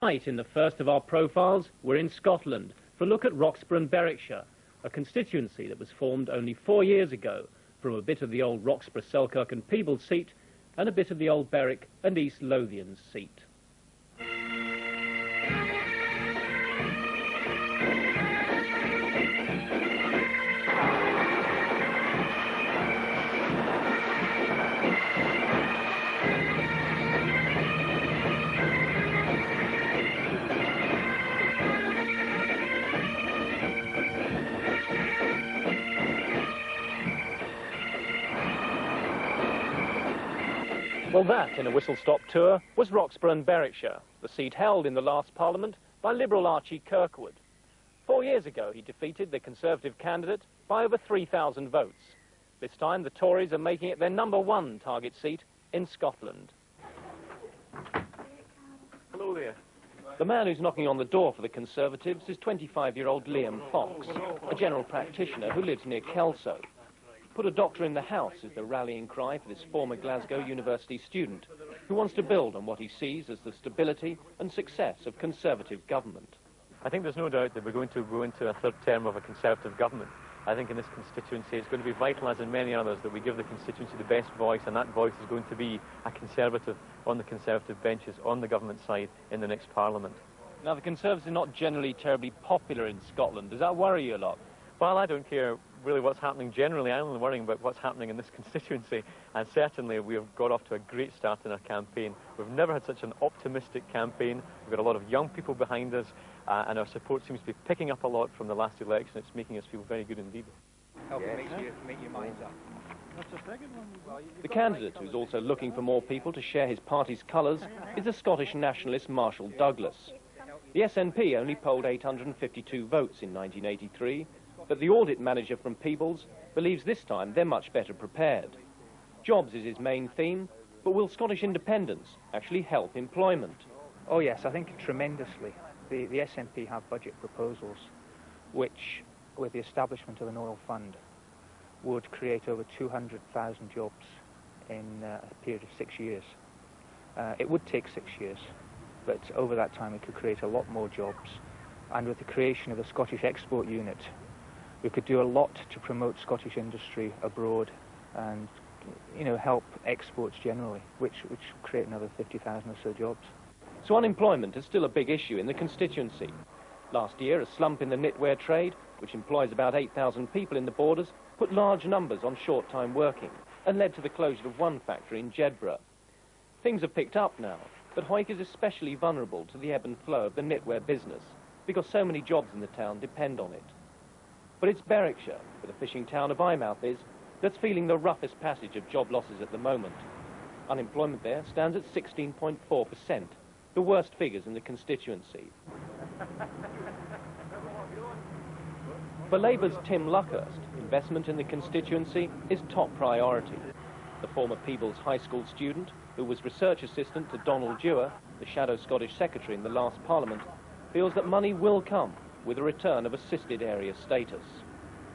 Tonight, in the first of our profiles, we're in Scotland for a look at Roxburgh and Berwickshire, a constituency that was formed only 4 years ago from a bit of the old Roxburgh, Selkirk and Peebles seat and a bit of the old Berwick and East Lothian seat. Well, that, in a whistle-stop tour, was Roxburgh and Berwickshire, the seat held in the last Parliament by Liberal Archy Kirkwood. 4 years ago, he defeated the Conservative candidate by over 3,000 votes. This time, the Tories are making it their #1 target seat in Scotland. Hello there. The man who's knocking on the door for the Conservatives is 25-year-old Liam Fox, a general practitioner who lives near Kelso. Put a doctor in the house is the rallying cry for this former Glasgow University student who wants to build on what he sees as the stability and success of Conservative government. I think there's no doubt that we're going to go into a third term of a Conservative government. I think in this constituency it's going to be vital, as in many others, that we give the constituency the best voice, and that voice is going to be a Conservative on the Conservative benches on the government side in the next Parliament. Now, the Conservatives are not generally terribly popular in Scotland. Does that worry you a lot? Well, I don't care really what's happening generally. I'm only worrying about what's happening in this constituency, and certainly we have got off to a great start in our campaign. We've never had such an optimistic campaign. We've got a lot of young people behind us, and our support seems to be picking up a lot from the last election. It's making us feel very good indeed. Help make your minds up. The candidate, who's also looking for more people to share his party's colours, is the Scottish nationalist Marshall Douglas. The SNP only polled 852 votes in 1983, but the audit manager from Peebles believes this time they're much better prepared. Jobs is his main theme, but will Scottish independence actually help employment? Oh yes, I think tremendously. The SNP have budget proposals which, with the establishment of an oil fund, would create over 200,000 jobs in a period of 6 years. It would take 6 years, but over that time it could create a lot more jobs. And with the creation of a Scottish export unit, we could do a lot to promote Scottish industry abroad and, you know, help exports generally, which create another 50,000 or so jobs. So unemployment is still a big issue in the constituency. Last year, a slump in the knitwear trade, which employs about 8,000 people in the borders, put large numbers on short-time working and led to the closure of one factory in Jedburgh. Things have picked up now, but Hawick is especially vulnerable to the ebb and flow of the knitwear business because so many jobs in the town depend on it. But it's Berwickshire, where the fishing town of Eyemouth is, that's feeling the roughest passage of job losses at the moment. Unemployment there stands at 16.4%, the worst figures in the constituency. For Labour's Tim Luckhurst, investment in the constituency is top priority. The former Peebles High School student, who was research assistant to Donald Dewar, the shadow Scottish secretary in the last Parliament, feels that money will come with a return of assisted area status.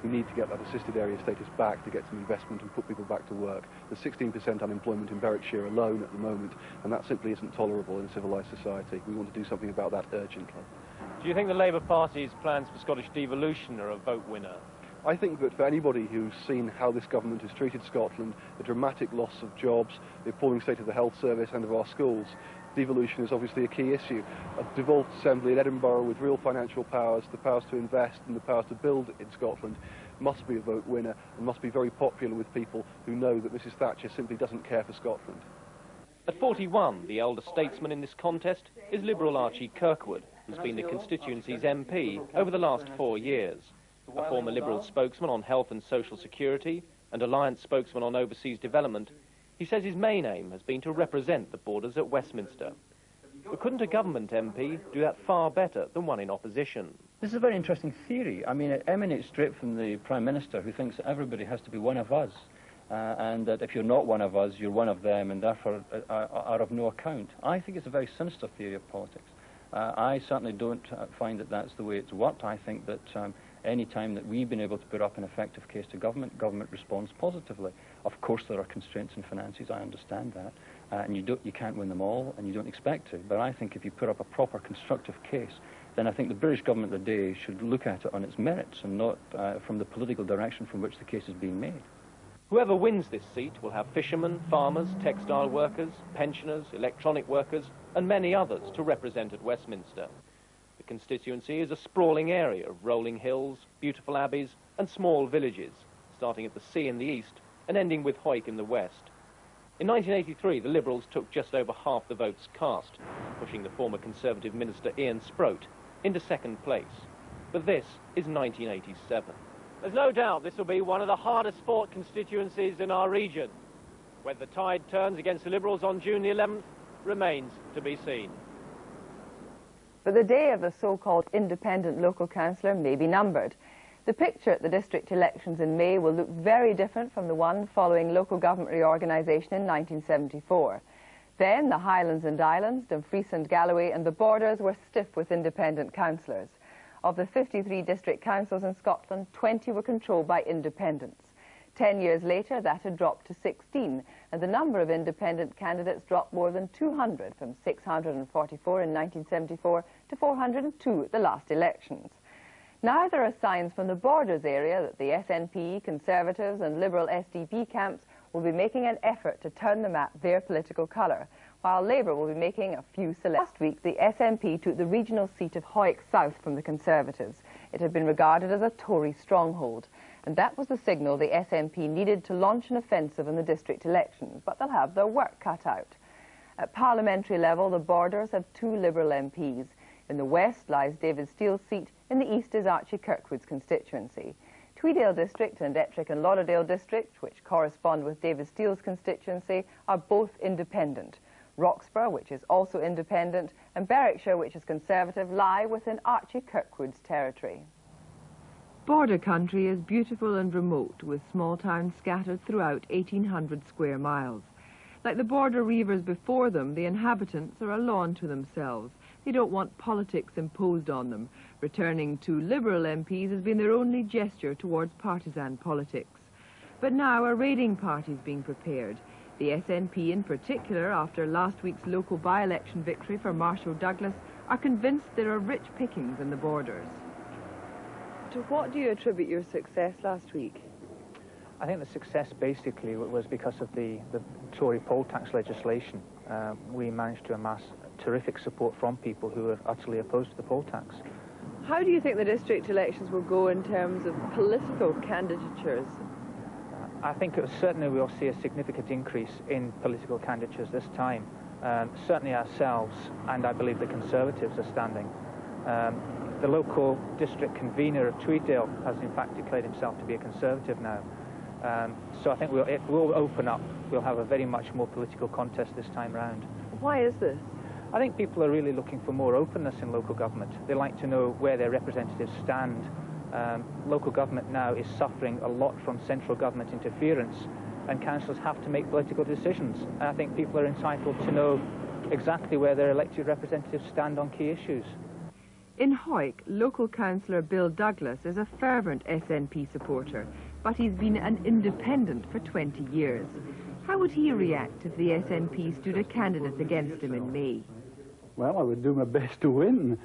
We need to get that assisted area status back to get some investment and put people back to work. There's 16% unemployment in Berwickshire alone at the moment, and that simply isn't tolerable in civilised society. We want to do something about that urgently. Do you think the Labour Party's plans for Scottish devolution are a vote winner? I think that for anybody who's seen how this government has treated Scotland, the dramatic loss of jobs, the appalling state of the health service and of our schools, devolution is obviously a key issue. A devolved assembly in Edinburgh with real financial powers, the powers to invest and the powers to build in Scotland, must be a vote winner and must be very popular with people who know that Mrs Thatcher simply doesn't care for Scotland. At 41, the elder statesman in this contest is Liberal Archy Kirkwood, who's been the constituency's MP over the last 4 years. A former Liberal spokesman on health and social security and Alliance spokesman on overseas development, he says his main aim has been to represent the borders at Westminster. But couldn't a government MP do that far better than one in opposition? This is a very interesting theory. I mean, it emanates straight from the Prime Minister, who thinks that everybody has to be one of us, and that if you're not one of us, you're one of them, and therefore are of no account. I think it's a very sinister theory of politics. I certainly don't find that that's the way it's worked. I think that any time that we've been able to put up an effective case to government, government responds positively. Of course there are constraints in finances, I understand that, and you can't win them all, and you don't expect to. But I think if you put up a proper constructive case, then I think the British government today should look at it on its merits and not from the political direction from which the case is being made. Whoever wins this seat will have fishermen, farmers, textile workers, pensioners, electronic workers, and many others to represent at Westminster. The constituency is a sprawling area of rolling hills, beautiful abbeys, and small villages, starting at the sea in the east and ending with Hawick in the west. In 1983, the Liberals took just over half the votes cast, pushing the former Conservative minister Ian Sproat into second place. But this is 1987. There's no doubt this will be one of the hardest fought constituencies in our region. Whether the tide turns against the Liberals on June the 11th remains to be seen. But the day of the so-called independent local councillor may be numbered. The picture at the district elections in May will look very different from the one following local government reorganisation in 1974. Then the Highlands and Islands, Dumfries and Galloway and the Borders were stiff with independent councillors. Of the 53 district councils in Scotland, 20 were controlled by independents. 10 years later, that had dropped to 16, and the number of independent candidates dropped more than 200, from 644 in 1974 to 402 at the last elections. Now there are signs from the Borders area that the SNP, Conservatives and Liberal SDP camps will be making an effort to turn the map their political colour, while Labour will be making a few selections. Last week, the SNP took the regional seat of Hawick South from the Conservatives. It had been regarded as a Tory stronghold, and that was the signal the SNP needed to launch an offensive in the district elections, but they'll have their work cut out. At parliamentary level, the Borders have 2 Liberal MPs. In the west lies David Steele's seat, in the east is Archy Kirkwood's constituency. Tweedale District and Ettrick and Lauderdale District, which correspond with David Steele's constituency, are both independent. Roxburgh, which is also independent, and Berwickshire, which is Conservative, lie within Archy Kirkwood's territory. Border country is beautiful and remote, with small towns scattered throughout 1,800 square miles. Like the border reivers before them, the inhabitants are a law unto themselves. They don't want politics imposed on them. Returning to Liberal MPs has been their only gesture towards partisan politics. But now a raiding party is being prepared. The SNP in particular, after last week's local by-election victory for Marshall Douglas, are convinced there are rich pickings in the Borders. To what do you attribute your success last week? I think the success basically was because of the Tory poll tax legislation. We managed to amass terrific support from people who are utterly opposed to the poll tax. How do you think the district elections will go in terms of political candidatures? I think certainly we'll see a significant increase in political candidatures this time. Certainly ourselves, and I believe the Conservatives are standing. The local district convener of Tweedale has in fact declared himself to be a Conservative now. So I think it will open up. We'll have a very much more political contest this time round. Why is this? I think people are really looking for more openness in local government. They like to know where their representatives stand. Local government now is suffering a lot from central government interference, and councillors have to make political decisions. And I think people are entitled to know exactly where their elected representatives stand on key issues. In Hawick, local councillor Bill Douglas is a fervent SNP supporter, but he's been an independent for 20 years. How would he react if the SNP stood a candidate against him in May? Well, I would do my best to win.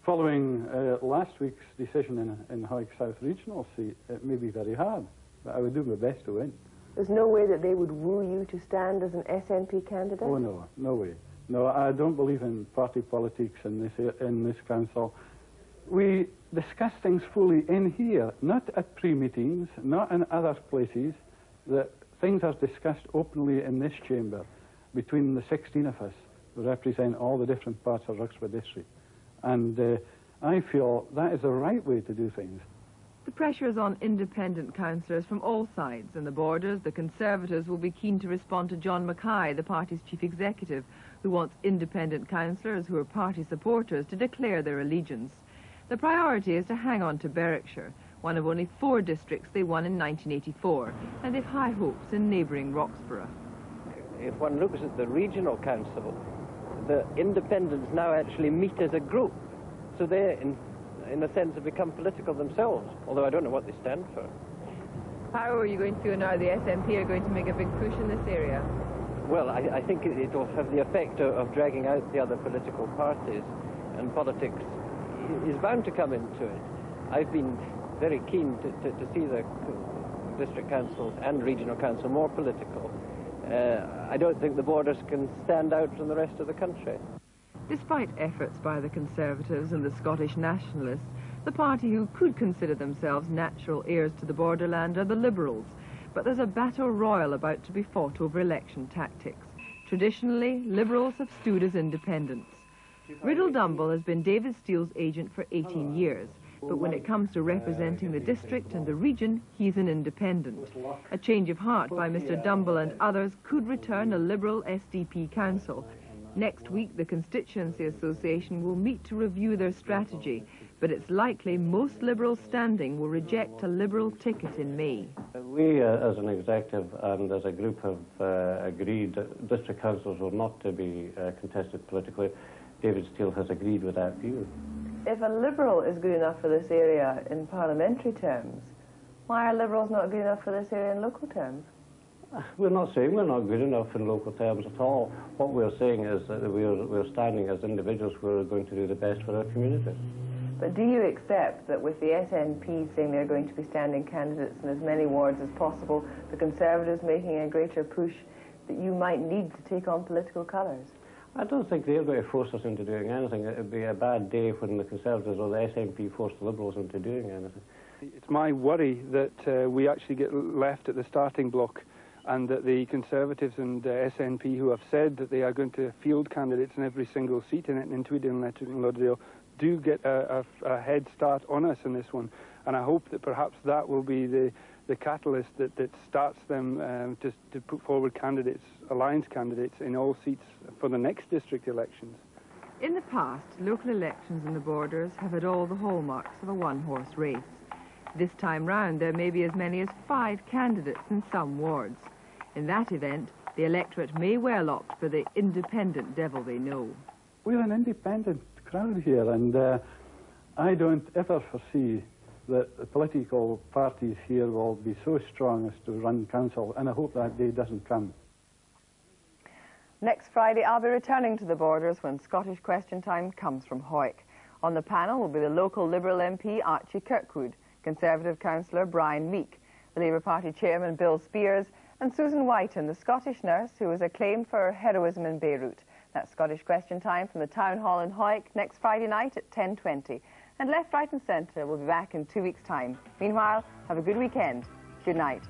Following last week's decision in Hawick South regional seat, it may be very hard, but I would do my best to win. There's no way that they would woo you to stand as an SNP candidate? Oh, no, no way. No, I don't believe in party politics in this council. We discuss things fully in here, not at pre-meetings, not in other places. That things are discussed openly in this chamber between the 16 of us who represent all the different parts of Roxburgh district. And I feel that is the right way to do things. The pressure is on independent councillors from all sides. In the Borders, the Conservatives will be keen to respond to John Mackay, the party's chief executive, who wants independent councillors who are party supporters to declare their allegiance. The priority is to hang on to Berwickshire, one of only 4 districts they won in 1984, and they've high hopes in neighbouring Roxburgh. If one looks at the regional council, the independents now actually meet as a group, so they're in a sense have become political themselves, although I don't know what they stand for. How are you going to feel now the SNP are going to make a big push in this area? Well, I think it will have the effect of dragging out the other political parties, and politics is bound to come into it. I've been very keen to see the district council and regional council more political. I don't think the borders can stand out from the rest of the country. Despite efforts by the Conservatives and the Scottish Nationalists, the party who could consider themselves natural heirs to the borderland are the Liberals. But there's a battle royal about to be fought over election tactics. Traditionally, Liberals have stood as independents. Riddle Dumble has been David Steele's agent for 18 years, but when it comes to representing the district and the region, he's an independent. A change of heart by Mr Dumble and others could return a Liberal SDP council. Next week, the Constituency Association will meet to review their strategy, but it's likely most Liberals standing will reject a Liberal ticket in May. We, as an executive and as a group, have agreed that district councils are not to be contested politically. David Steele has agreed with that view. If a Liberal is good enough for this area in parliamentary terms, why are Liberals not good enough for this area in local terms? We're not saying we're not good enough in local terms at all. What we're saying is that we're standing as individuals who are going to do the best for our community. But do you accept that with the SNP saying they're going to be standing candidates in as many wards as possible, the Conservatives making a greater push, that you might need to take on political colours? I don't think they're going to force us into doing anything. It would be a bad day when the Conservatives or the SNP force the Liberals into doing anything. It's my worry that we actually get left at the starting block, and that the Conservatives and SNP, who have said that they are going to field candidates in every single seat in Tweedale and Lauderdale, do get a head start on us in this one. And I hope that perhaps that will be the catalyst that starts them to put forward candidates, alliance candidates, in all seats for the next district elections. In the past, local elections in the borders have had all the hallmarks of a one-horse race. This time round, there may be as many as 5 candidates in some wards. In that event, the electorate may well opt for the independent devil they know. We're an independent crowd here, and I don't ever foresee that the political parties here will be so strong as to run council, and I hope that day doesn't come. Next Friday, I'll be returning to the borders when Scottish Question Time comes from Hawick. On the panel will be the local Liberal MP, Archy Kirkwood, Conservative councillor Brian Meek, the Labour Party chairman Bill Spears, and Susan Whiten, the Scottish nurse who was acclaimed for her heroism in Beirut. That's Scottish Question Time from the Town Hall in Hawick next Friday night at 10:20. And Left, Right and Centre will be back in 2 weeks' time. Meanwhile, have a good weekend. Good night.